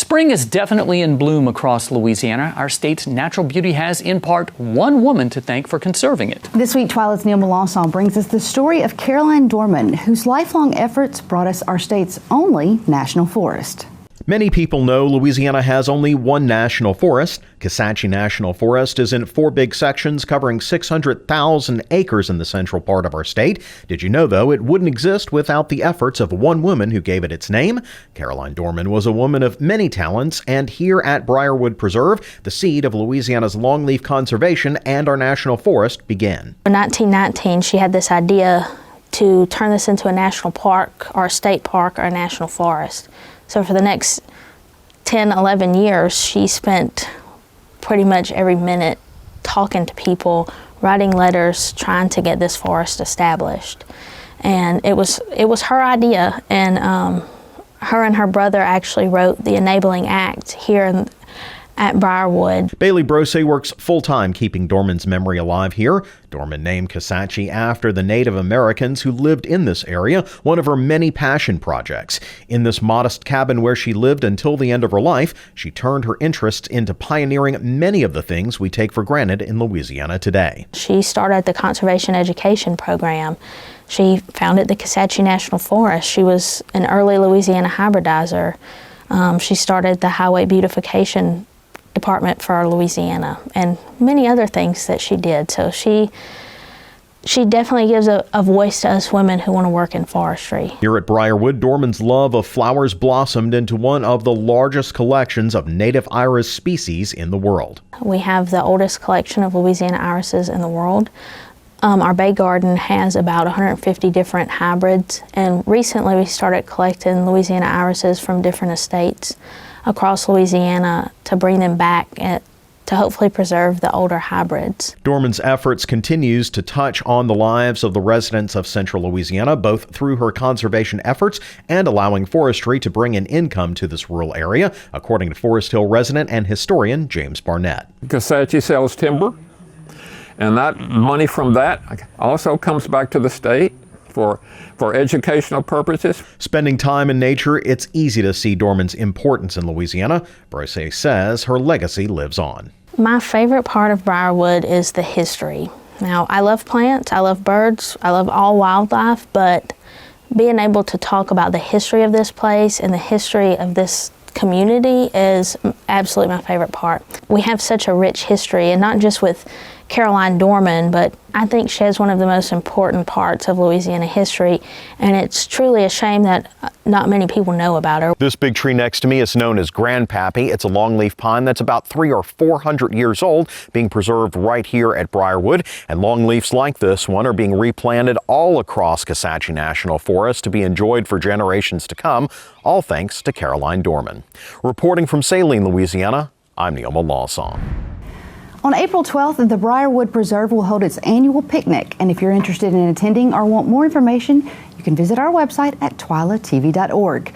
Spring is definitely in bloom across Louisiana. Our state's natural beauty has, in part, one woman to thank for conserving it. This week, Twilight's Neil Melanson brings us the story of Caroline Dormon, whose lifelong efforts brought us our state's only national forest. Many people know Louisiana has only one national forest. Kisatchie National Forest is in 4 big sections covering 600,000 acres in the central part of our state. Did you know, though, it wouldn't exist without the efforts of one woman who gave it its name? Caroline Dormon was a woman of many talents, and here at Briarwood Preserve, the seed of Louisiana's longleaf conservation and our national forest began. In 1919, she had this idea to turn this into a national park, or a state park, or a national forest. So for the next 10, 11 years, she spent pretty much every minute talking to people, writing letters, trying to get this forest established. And it was her idea, and her and her brother actually wrote the Enabling Act here at Briarwood. Bailey Brose works full-time keeping Dormon's memory alive here. Dormon named Kisatchie after the Native Americans who lived in this area, one of her many passion projects. In this modest cabin where she lived until the end of her life, she turned her interests into pioneering many of the things we take for granted in Louisiana today. She started the Conservation Education Program. She founded the Kisatchie National Forest. She was an early Louisiana hybridizer. She started the Highway Beautification Department for Louisiana, and many other things that she did. So she definitely gives a voice to us women who want to work in forestry. Here at Briarwood, Dormon's love of flowers blossomed into one of the largest collections of native iris species in the world. We have the oldest collection of Louisiana irises in the world. Our Bay Garden has about 150 different hybrids, and recently we started collecting Louisiana irises from different estates across Louisiana to bring them back to hopefully preserve the older hybrids. Dormon's efforts continues to touch on the lives of the residents of central Louisiana, both through her conservation efforts and allowing forestry to bring in income to this rural area, according to Forest Hill resident and historian James Barnett. Kisatchie sells timber, and that money from that also comes back to the state for educational purposes. Spending time in nature, it's easy to see Dormon's importance in Louisiana. Brose says her legacy lives on. My favorite part of Briarwood is the history. Now, I love plants, I love birds, I love all wildlife, but being able to talk about the history of this place and the history of this community is absolutely my favorite part. We have such a rich history, and not just with Caroline Dormon, but I think she has one of the most important parts of Louisiana history, and it's truly a shame that not many people know about her. This big tree next to me is known as Grandpappy. It's a longleaf pine that's about 300 or 400 years old, being preserved right here at Briarwood, and longleafs like this one are being replanted all across Kisatchie National Forest to be enjoyed for generations to come, all thanks to Caroline Dormon. Reporting from Saline, Louisiana, I'm Neil Melanson. On April 12th, the Briarwood Preserve will hold its annual picnic, and if you're interested in attending or want more information, you can visit our website at twilatv.org.